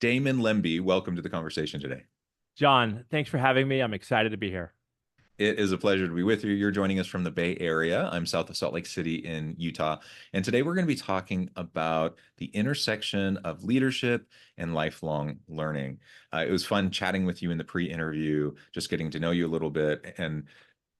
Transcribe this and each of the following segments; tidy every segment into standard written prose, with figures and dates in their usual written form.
Damon Lembi, welcome to the conversation today. John, thanks for having me. I'm excited to be here. It is a pleasure to be with you. You're joining us from the Bay Area. I'm south of Salt Lake City in Utah. And today we're going to be talking about the intersection of leadership and lifelong learning. It was fun chatting with you in the pre-interview, just getting to know you a little bit. And,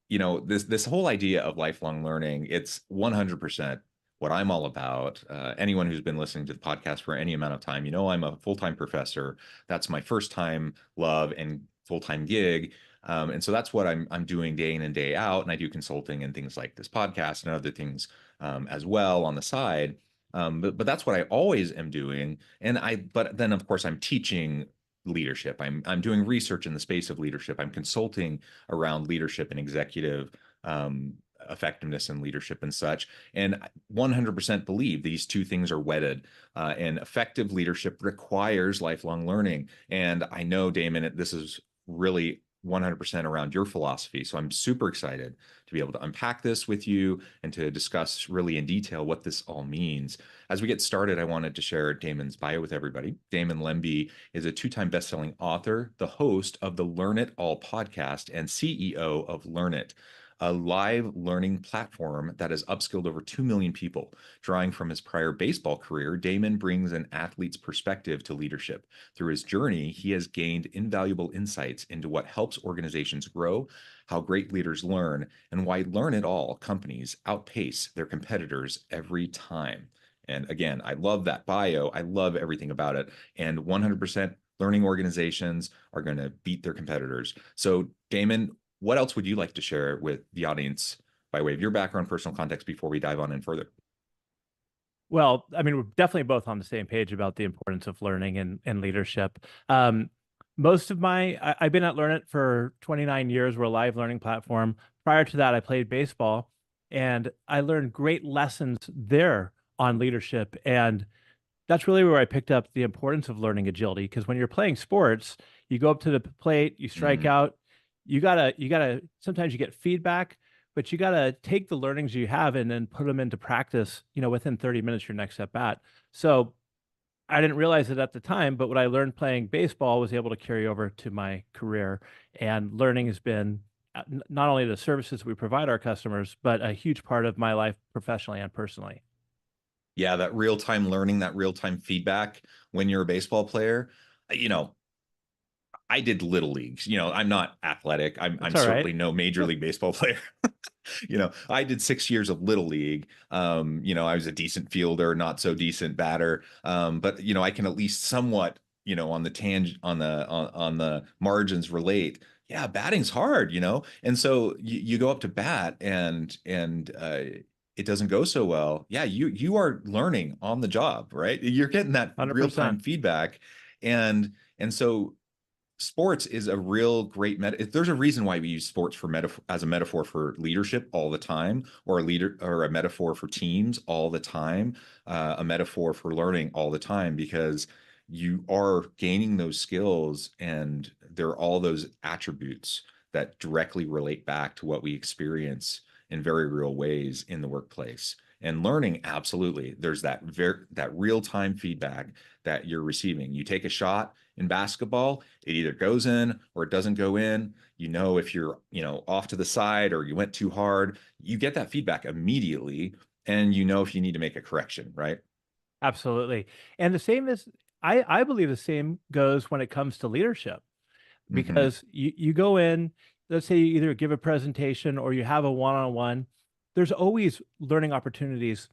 you know, this whole idea of lifelong learning, it's 100% what I'm all about. Anyone who's been listening to the podcast for any amount of time, you know, I'm a full-time professor. That's my first time love and full-time gig. And so that's what I'm doing day in and day out. And I do consulting and things like this podcast and other things as well on the side. But that's what I always am doing. But then of course I'm teaching leadership. I'm doing research in the space of leadership. I'm consulting around leadership and executive effectiveness and leadership and such. And 100% believe these two things are wedded. And effective leadership requires lifelong learning. And I know, Damon, this is really 100% around your philosophy. So I'm super excited to be able to unpack this with you and to discuss really in detail what this all means. As we get started, I wanted to share Damon's bio with everybody. Damon Lembi is a two-time best-selling author, the host of the Learn It All podcast, and CEO of Learn It, a live learning platform that has upskilled over 2 million people. Drawing from his prior baseball career, Damon brings an athlete's perspective to leadership. Through his journey, he has gained invaluable insights into what helps organizations grow, how great leaders learn, and why Learn It All companies outpace their competitors every time. And again, I love that bio. I love everything about it. And 100% learning organizations are going to beat their competitors. So, Damon, what else would you like to share with the audience by way of your background, personal context before we dive on in further? Well, I mean, we're definitely both on the same page about the importance of learning and leadership. Most of I've been at Learn It for 29 years. We're a live learning platform. Prior to that, I played baseball, and I learned great lessons there on leadership. And that's really where I picked up the importance of learning agility. Because when you're playing sports, you go up to the plate, you strike out, you gotta, sometimes you get feedback, but you gotta take the learnings you have and then put them into practice, within 30 minutes, your next at bat. So I didn't realize it at the time, but what I learned playing baseball was able to carry over to my career. And learning has been not only the services we provide our customers, but a huge part of my life professionally and personally. Yeah, that real-time learning, that real-time feedback when you're a baseball player, I did little leagues. I'm not athletic. I'm certainly no Major League Baseball player. I did 6 years of little league. I was a decent fielder, not so decent batter. But I can at least somewhat, on the margins relate. Yeah, batting's hard, And so you go up to bat and it doesn't go so well. Yeah, you are learning on the job, right? You're getting that 100%. real-time feedback. And so sports is a real great there's a reason why we use sports as a metaphor for leadership all the time, or a metaphor for teams all the time, a metaphor for learning all the time, because you are gaining those skills and there are all those attributes that directly relate back to what we experience in very real ways in the workplace. And learning, absolutely, there's that real-time feedback that you're receiving. You take a shot in basketball, it either goes in or it doesn't go in. If you're, off to the side or you went too hard, you get that feedback immediately, and if you need to make a correction, right? Absolutely. And the same is, I believe the same goes when it comes to leadership, because you go in, let's say you either give a presentation or you have a one-on-one, there's always learning opportunities,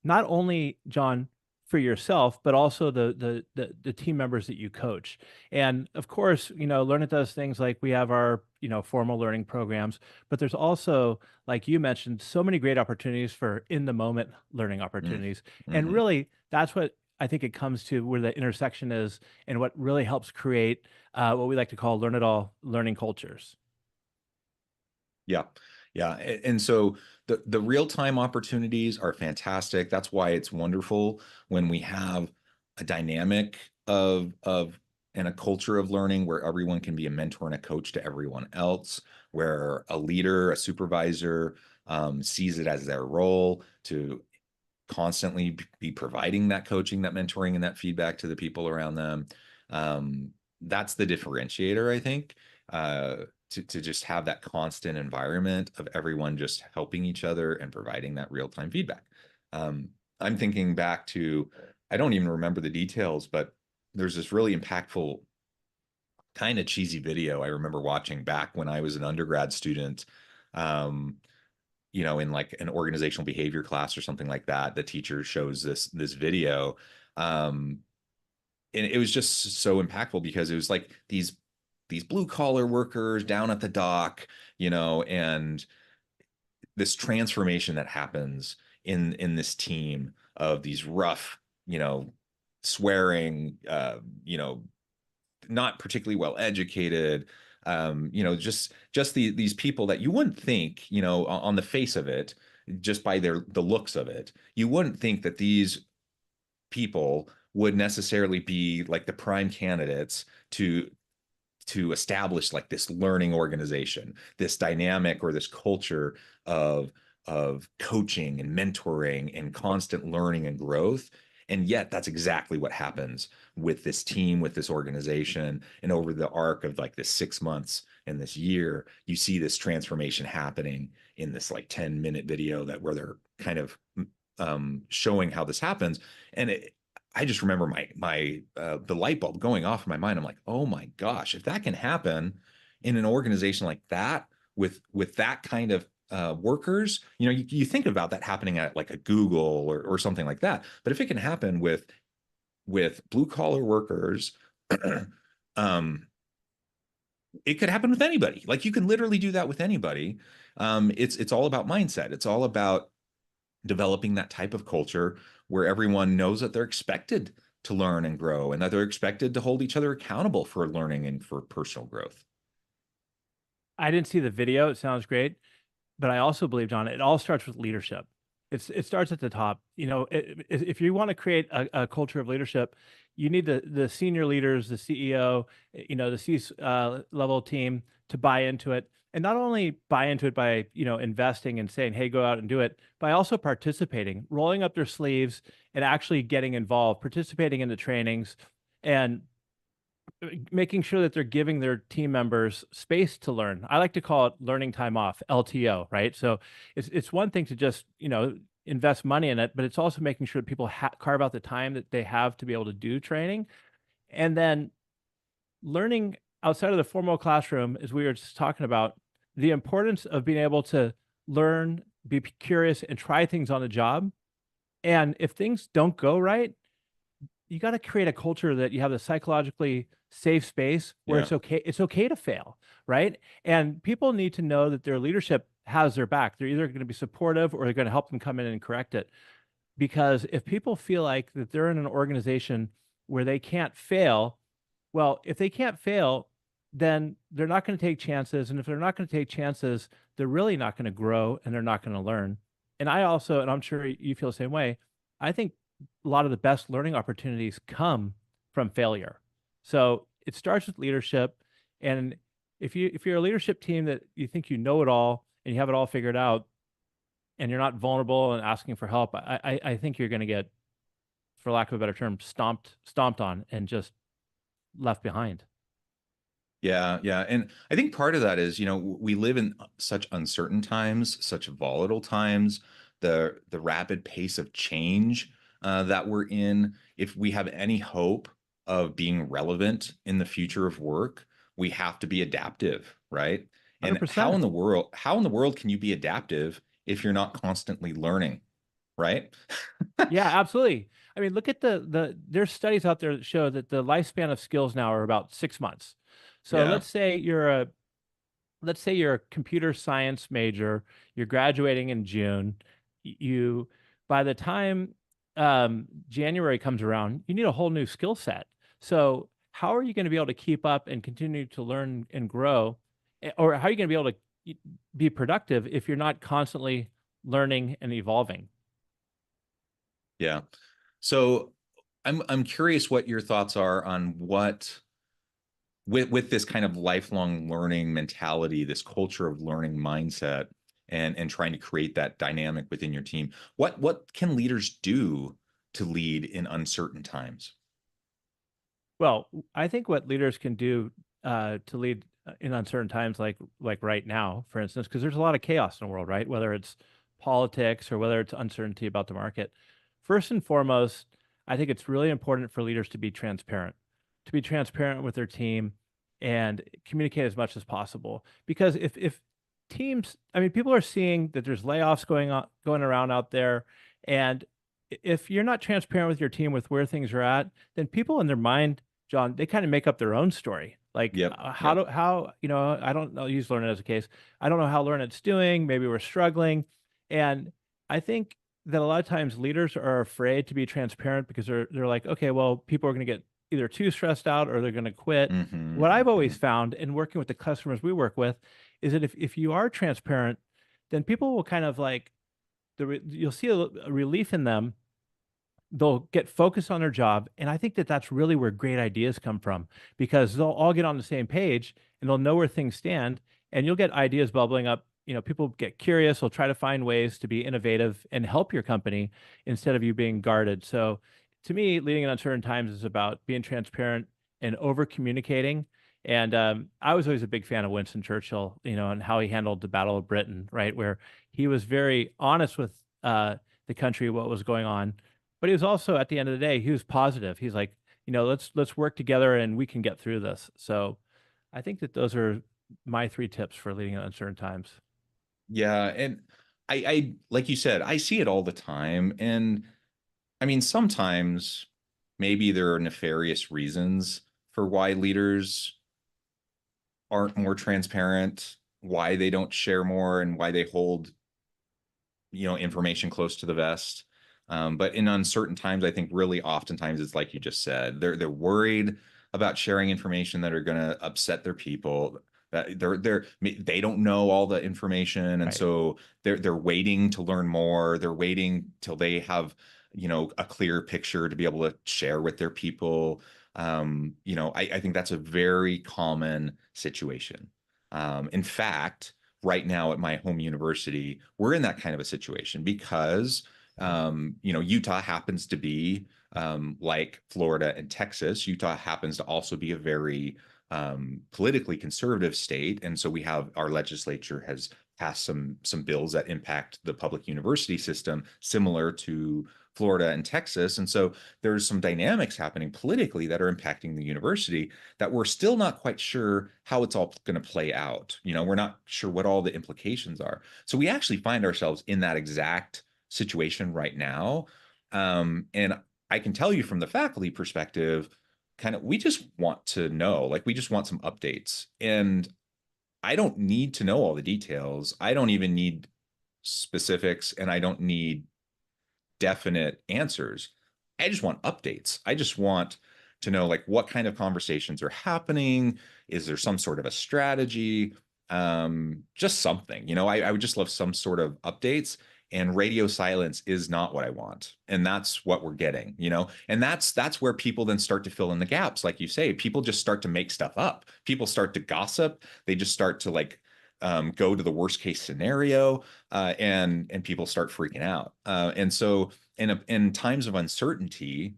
not only, John, for yourself, but also the team members that you coach. And of course, Learn It does things like we have our, formal learning programs, but there's also, like you mentioned, so many great opportunities for in the moment learning opportunities. And really, that's what I think it comes to, where the intersection is, and what really helps create what we like to call Learn It All learning cultures. Yeah. Yeah. And so the real-time opportunities are fantastic. That's why it's wonderful when we have a dynamic of and a culture of learning where everyone can be a mentor and a coach to everyone else, where a leader, a supervisor sees it as their role to constantly be providing that coaching, that mentoring, and that feedback to the people around them. That's the differentiator, I think, to just have that constant environment of everyone just helping each other and providing that real-time feedback. I'm thinking back to, I don't even remember the details, but there's this really impactful kind of cheesy video I remember watching back when I was an undergrad student. Um, in like an organizational behavior class or something like that, the teacher shows this video. Um, and it was just so impactful because it was like these blue collar workers down at the dock, and this transformation that happens in this team of these rough, swearing, not particularly well educated, just these people that you wouldn't think, on the face of it, just by the looks of it, you wouldn't think that these people would necessarily be like the prime candidates to establish like this learning organization, this dynamic or this culture of coaching and mentoring and constant learning and growth. And yet that's exactly what happens with this team, with this organization. And over the arc of like this 6 months and this year, you see this transformation happening in this like 10-minute video that where they're kind of showing how this happens. And I just remember the light bulb going off in my mind. I'm like, oh my gosh, if that can happen in an organization like that with that kind of workers, you think about that happening at like a Google or something like that. But if it can happen with blue collar workers, um, it could happen with anybody. Like you can literally do that with anybody. It's all about mindset. It's all about developing that type of culture where everyone knows that they're expected to learn and grow and that they're expected to hold each other accountable for learning and for personal growth. I didn't see the video. It sounds great. But I also believe, John, it all starts with leadership. It starts at the top. If you want to create a culture of leadership, you need the senior leaders, the CEO, the C level team to buy into it, and not only buy into it by investing and saying, "Hey, go out and do it," by also participating, rolling up their sleeves, and actually getting involved, participating in the trainings, and making sure that they're giving their team members space to learn. I like to call it learning time off, LTO, right? So it's one thing to just, invest money in it, but it's also making sure that people carve out the time that they have to be able to do training. And then learning outside of the formal classroom, as we were just talking about, the importance of being able to learn, be curious, and try things on the job. And if things don't go right, you got to create a culture that you have a psychologically safe space where Yeah. it's okay to fail, right? And people need to know that their leadership has their back. They're either going to be supportive or they're going to help them come in and correct it. Because if people feel like that they're in an organization where they can't fail, well, if they can't fail, then they're not going to take chances. And if they're not going to take chances, they're really not going to grow and they're not going to learn. And and I'm sure you feel the same way, I think a lot of the best learning opportunities come from failure. So it starts with leadership. And if you're a leadership team that you think you know it all and you have it all figured out and you're not vulnerable and asking for help, I think you're going to get, for lack of a better term, stomped on and just left behind. Yeah, yeah. And I think part of that is, we live in such uncertain times, such volatile times, the rapid pace of change that we're in. If we have any hope of being relevant in the future of work, we have to be adaptive, right? And 100%. how in the world can you be adaptive if you're not constantly learning, right? Yeah, absolutely. I mean, look at there's studies out there that show that the lifespan of skills now are about 6 months. So Yeah, let's say you're a computer science major, you're graduating in June. You By the time January comes around, you need a whole new skill set. So how are you going to be able to keep up and continue to learn and grow? Or how are you going to be able to be productive if you're not constantly learning and evolving? yeah. So I'm curious what your thoughts are on what with this kind of lifelong learning mentality, this culture of learning mindset, and trying to create that dynamic within your team. What can leaders do to lead in uncertain times? Well, I think what leaders can do to lead in uncertain times, like right now, for instance, because there's a lot of chaos in the world, right? Whether it's politics or whether it's uncertainty about the market. First and foremost, I think it's really important for leaders to be transparent with their team and communicate as much as possible. Because if teams, I mean, people are seeing that there's layoffs going around out there, and if you're not transparent with your team with where things are at, then people in their mind, John, they kind of make up their own story. Like Yep. Yep. I don't know, use Learn It as a case. I don't know how Learn It's doing. Maybe we're struggling. And I think that a lot of times leaders are afraid to be transparent because they're like, okay, well, people are going to get either too stressed out or they're going to quit. What I've always Hmm. found in working with the customers we work with is that if you are transparent, then people will kind of like you'll see a relief in them. They'll get focused on their job, and I think that that's really where great ideas come from, because they'll all get on the same page and they'll know where things stand, and you'll get ideas bubbling up. People get curious, they'll try to find ways to be innovative and help your company instead of you being guarded. So to me, leading in uncertain times is about being transparent and over communicating. And I was always a big fan of Winston Churchill, and how he handled the Battle of Britain, right, where he was very honest with the country, what was going on, but he was also, at the end of the day, he was positive. He's like, let's work together and we can get through this. So I think that those are my three tips for leading in uncertain times. Yeah. And I, like you said, I see it all the time. And I mean, sometimes maybe there are nefarious reasons for why leaders aren't more transparent, why they don't share more, and why they hold information close to the vest. But in uncertain times, I think really oftentimes it's like you just said, they're worried about sharing information that are going to upset their people. That they don't know all the information, and Right. so they're waiting to learn more. They're waiting till they have a clear picture to be able to share with their people. I think that's a very common situation. In fact, right now at my home university, we're in that kind of a situation because Utah happens to be like Florida and Texas. Utah happens to also be a very politically conservative state, and so we have our legislature has passed some bills that impact the public university system, similar to Florida and Texas. And so there's some dynamics happening politically that are impacting the university that we're still not quite sure how it's all going to play out. We're not sure what all the implications are. So we actually find ourselves in that exact situation right now. And I can tell you from the faculty perspective, kind of, we just want to know, like, we just want some updates. And I don't need to know all the details. I don't even need specifics, and I don't need definite answers. I just want updates. I just want to know, like, what kind of conversations are happening. Is there some sort of a strategy? Just something. I would just love some sort of updates. And radio silence is not what I want. And that's what we're getting, and that's where people then start to fill in the gaps. Like you say, people just start to make stuff up. People start to gossip. They just start to, like, go to the worst case scenario, and people start freaking out. And so in times of uncertainty,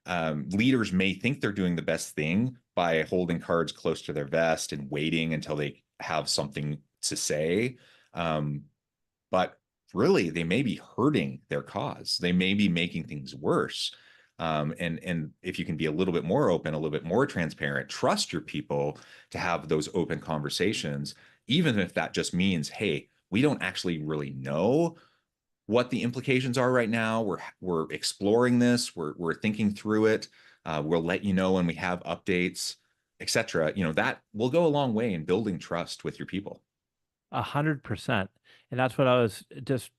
leaders may think they're doing the best thing by holding cards close to their vest and waiting until they have something to say. But really, they may be hurting their cause. They may be making things worse. And if you can be a little bit more open, a little bit more transparent, trust your people to have those open conversations, even if that just means, hey, we don't actually really know what the implications are right now. We're exploring this. We're thinking through it. We'll let you know when we have updates, etc. That will go a long way in building trust with your people. 100%. And that's what I was just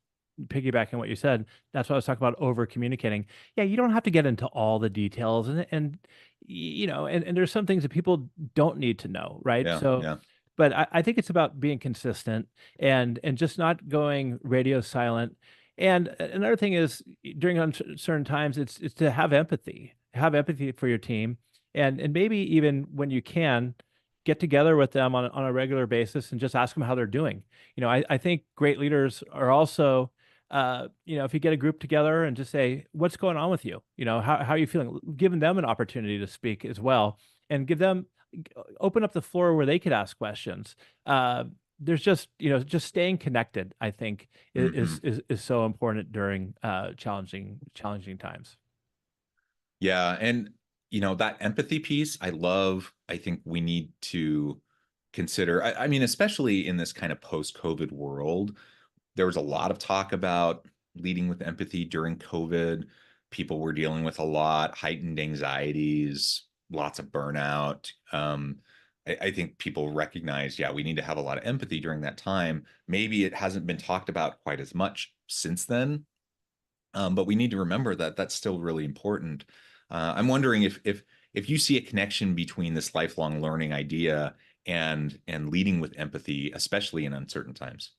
piggybacking what you said. That's what I was talking about, over communicating. Yeah, you don't have to get into all the details, and there's some things that people don't need to know, right? Yeah, So, yeah. but I think it's about being consistent and just not going radio silent. And another thing is, during uncertain times, it's to have empathy for your team, and maybe even when you can, get together with them on a regular basis and just ask them how they're doing. I think great leaders are also if you get a group together and just say, what's going on with you? How are you feeling? Giving them an opportunity to speak as well, and open up the floor where they could ask questions. There's just staying connected, I think, Hmm. is so important during challenging times. Yeah. And, that empathy piece, I love. I think we need to consider, I mean, especially in this kind of post-COVID world, there was a lot of talk about leading with empathy during COVID. People were dealing with a lot, heightened anxieties, lots of burnout. I think people recognize, yeah, we need to have a lot of empathy during that time. Maybe it hasn't been talked about quite as much since then, but we need to remember that that's still really important. I'm wondering if you see a connection between this lifelong learning idea and leading with empathy, especially in uncertain times.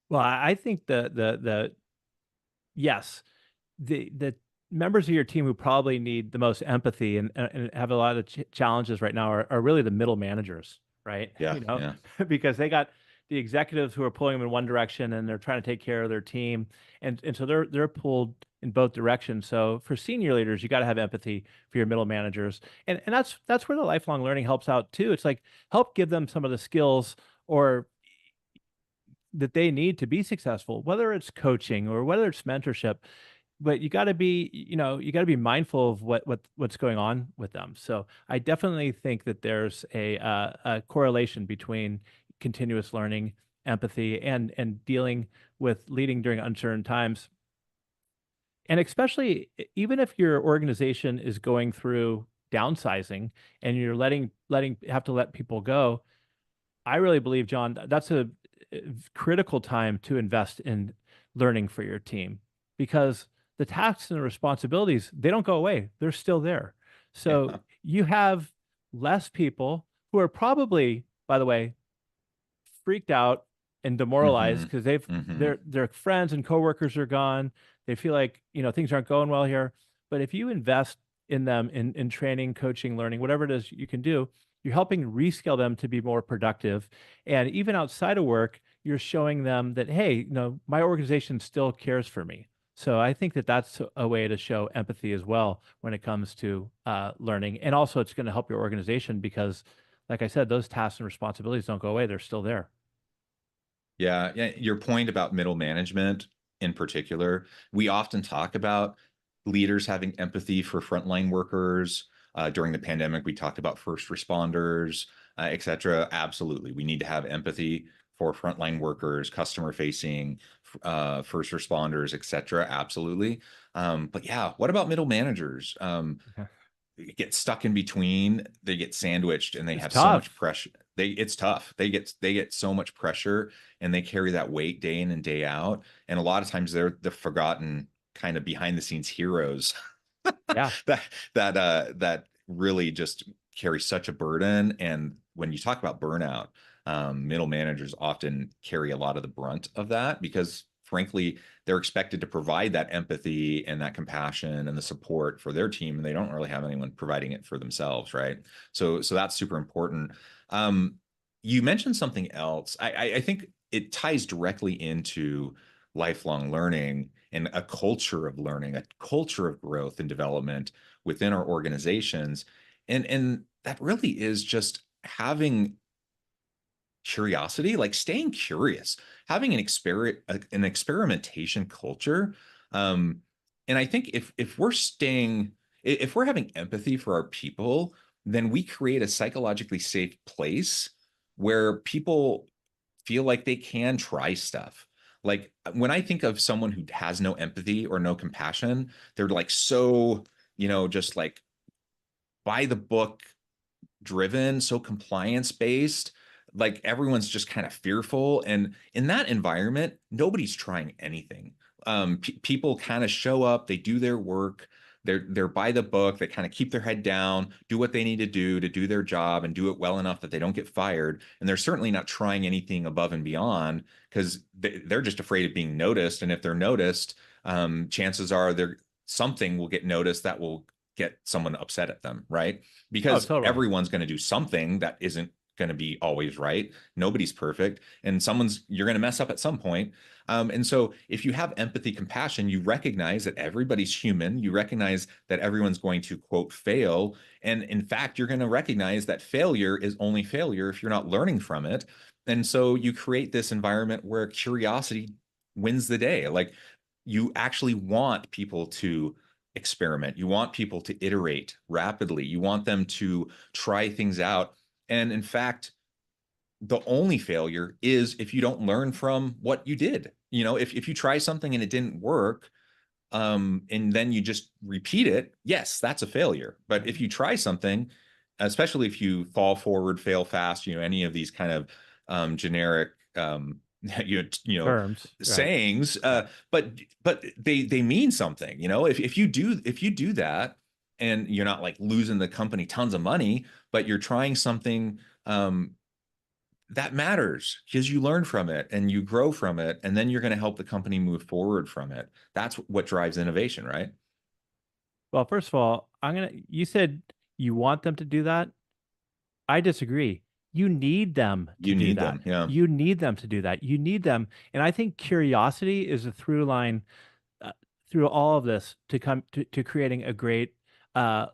Well, I think the yes, the members of your team who probably need the most empathy and have a lot of challenges right now are really the middle managers, right? Yeah, yeah. Because they got the executives who are pulling them in one direction and they're trying to take care of their team, and so they're pulled in both directions. So for senior leaders, you got to have empathy for your middle managers, and that's where the lifelong learning helps out too. It's like help give them some of the skills or that they need to be successful, whether it's coaching or whether it's mentorship. But you got to be mindful of what's going on with them. So I definitely think that there's a correlation between continuous learning, empathy, and dealing with leading during uncertain times. And especially even if your organization is going through downsizing and you're letting have to let people go, I really believe, John, that's a critical time to invest in learning for your team, because the tasks and the responsibilities, they don't go away. They're still there. So Yeah. you have less people who are probably, by the way, freaked out and demoralized Hmm. because Hmm. their friends and coworkers are gone. They feel like, things aren't going well here. But if you invest in them in training, coaching, learning, whatever it is you can do, you're helping rescale them to be more productive. And even outside of work, you're showing them that, hey, my organization still cares for me. So I think that that's a way to show empathy as well when it comes to learning. And also, it's going to help your organization because, like I said, those tasks and responsibilities don't go away. They're still there. Yeah, yeah. Your point about middle management in particular, we often talk about leaders having empathy for frontline workers. During the pandemic, we talked about first responders, et cetera. Absolutely. We need to have empathy for frontline workers, customer facing, first responders, et cetera. Absolutely. But yeah, what about middle managers? Yeah. Get stuck in between, they get sandwiched and they It's have so much tough. pressure. It's tough. They get so much pressure and they carry that weight day in and day out. And a lot of times they're the forgotten kind of behind the scenes heroes Yeah. that really just carry such a burden. And when you talk about burnout, middle managers often carry a lot of the brunt of that because, frankly, they're expected to provide that empathy and that compassion and the support for their team, and they don't really have anyone providing it for themselves, right? So that's super important. Um, you mentioned something else. I think it ties directly into lifelong learning and a culture of learning, a culture of growth and development within our organizations. And that really is just having curiosity, like staying curious, having an experimentation culture. Um, and I think if we're having empathy for our people, then we create a psychologically safe place where people feel like they can try stuff. Like when I think of someone who has no empathy or no compassion, they're like so, just like by the book driven, so compliance based. Like everyone's just kind of fearful. And in that environment, nobody's trying anything. People kind of show up, they do their work, they're by the book, they kind of keep their head down, do what they need to do their job and do it well enough that they don't get fired. And they're certainly not trying anything above and beyond because they're just afraid of being noticed. And if they're noticed, chances are something will get noticed that will get someone upset at them, right? Oh, Because totally. everyone's going to do something that isn't going to be always right. Nobody's perfect, and you're going to mess up at some point. And so if you have empathy, compassion, you recognize that everybody's human. You recognize that everyone's going to, quote, fail. And in fact, you're going to recognize that failure is only failure if you're not learning from it. And so you create this environment where curiosity wins the day. Like, you actually want people to experiment. You want people to iterate rapidly. You want them to try things out. And in fact, the only failure is if you don't learn from what you did. If you try something and it didn't work, and then you just repeat it, yes, that's a failure. But if you try something, especially if you fall forward, fail fast, any of these kind of generic Terms, right? sayings, but they mean something. If you do that, and you're not like losing the company tons of money, but you're trying something that matters because you learn from it and you grow from it, and then you're going to help the company move forward from it. That's what drives innovation, right? Well, first of all, you said you want them to do that. I disagree. You need them to You do need that. them. Yeah. You need them to do that. You need them. And I think curiosity is a through line uh, through all of this to come to creating a great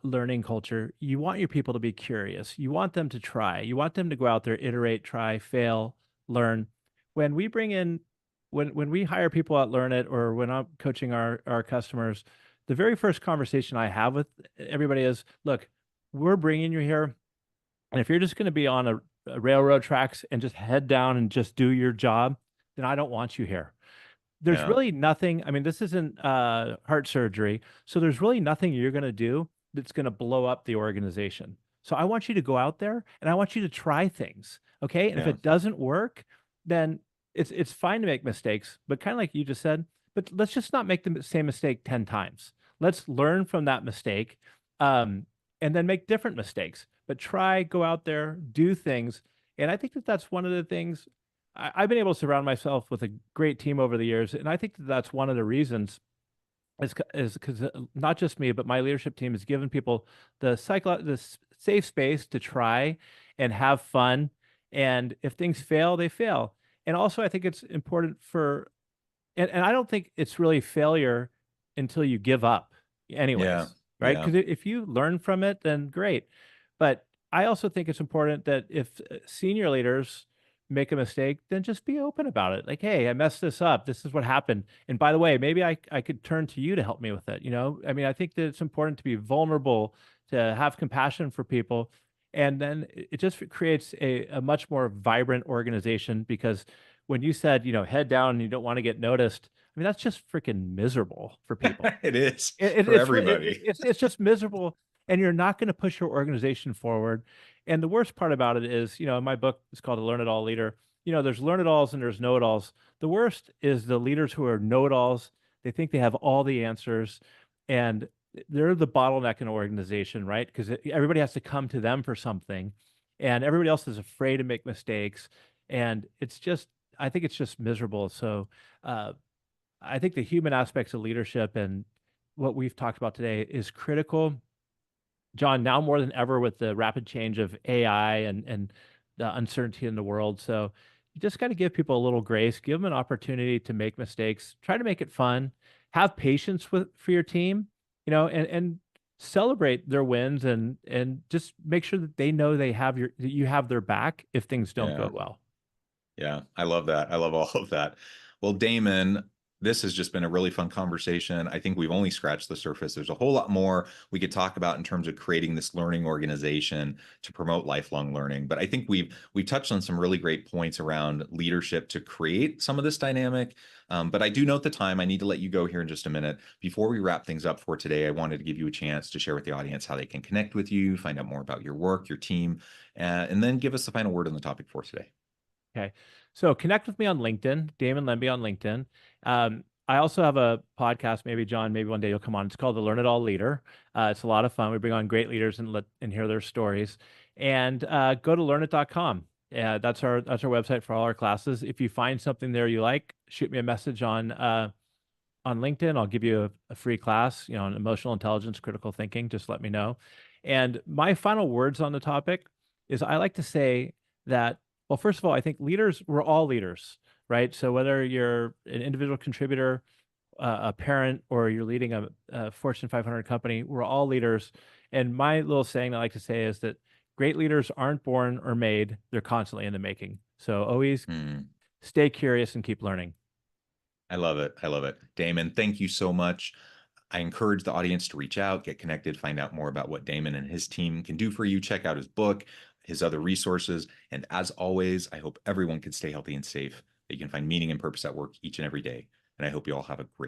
learning culture. You want your people to be curious. You want them to try. You want them to go out there, iterate, try, fail, learn. When we bring in, when we hire people at Learn It, or when I'm coaching our customers, the very first conversation I have with everybody is, look, we're bringing you here, and if you're just going to be on a railroad tracks and just head down and just do your job, then I don't want you here. There's Yeah. really nothing. I mean, this isn't heart surgery, so there's really nothing you're going to do that's going to blow up the organization. So I want you to go out there and I want you to try things. Okay. And if Yeah. it doesn't work, then it's fine to make mistakes, but kind of like you just said, but let's just not make the same mistake 10 times. Let's learn from that mistake, um, and then make different mistakes. But try, go out there, do things. And I think that that's one of the things I've been able to surround myself with a great team over the years, and I think that that's one of the reasons is because not just me, but my leadership team has given people the safe space to try and have fun. And if things fail, they fail. And also, I think it's important and I don't think it's really failure until you give up, Yeah. anyways, right? Yeah. Because if you learn from it, then great. But I also think it's important that if senior leaders make a mistake, then just be open about it. Like, hey, I messed this up. This is what happened. And by the way, maybe I could turn to you to help me with it. I mean, I think that it's important to be vulnerable, to have compassion for people. And then it just creates a much more vibrant organization, because when you said, head down and you don't want to get noticed, I mean, that's just freaking miserable for people. It is It, it, for it's re- it, everybody. it's just miserable, and you're not going to push your organization forward. And the worst part about it is, in my book, it's called A Learn It All Leader. There's learn it alls and there's know it alls. The worst is the leaders who are know it alls. They think they have all the answers, and they're the bottleneck in an organization, right? Because everybody has to come to them for something, and everybody else is afraid to make mistakes, and I think it's just miserable. So, uh, I think the human aspects of leadership and what we've talked about today is critical, John, now more than ever with the rapid change of AI and the uncertainty in the world. So you just got to give people a little grace, give them an opportunity to make mistakes, try to make it fun, have patience for your team, and celebrate their wins, and just make sure that they know that you have their back if things don't Yeah. go well. Yeah, I love that. I love all of that. Well, Damon, this has just been a really fun conversation. I think we've only scratched the surface. There's a whole lot more we could talk about in terms of creating this learning organization to promote lifelong learning. But I think we've touched on some really great points around leadership to create some of this dynamic. But I do note the time. I need to let you go here in just a minute. Before we wrap things up for today, I wanted to give you a chance to share with the audience how they can connect with you, find out more about your work, your team, and then give us the final word on the topic for today. Okay. So connect with me on LinkedIn, Damon Lembi on LinkedIn. I also have a podcast, maybe John, maybe one day you'll come on. It's called The Learn It All Leader. It's a lot of fun. We bring on great leaders and hear their stories. And go to learnit.com. That's our website for all our classes. If you find something there you like, shoot me a message on LinkedIn. I'll give you a free class, on emotional intelligence, critical thinking. Just let me know. And my final words on the topic is I like to say that, well, first of all, I think leaders, we're all leaders, right? So whether you're an individual contributor, a parent, or you're leading a Fortune 500 company, we're all leaders. And my little saying I like to say is that great leaders aren't born or made, they're constantly in the making. So always Hmm. stay curious and keep learning. I love it. I love it. Damon, thank you so much. I encourage the audience to reach out, get connected, find out more about what Damon and his team can do for you. Check out his book, his other resources. And as always, I hope everyone can stay healthy and safe, that you can find meaning and purpose at work each and every day. And I hope you all have a great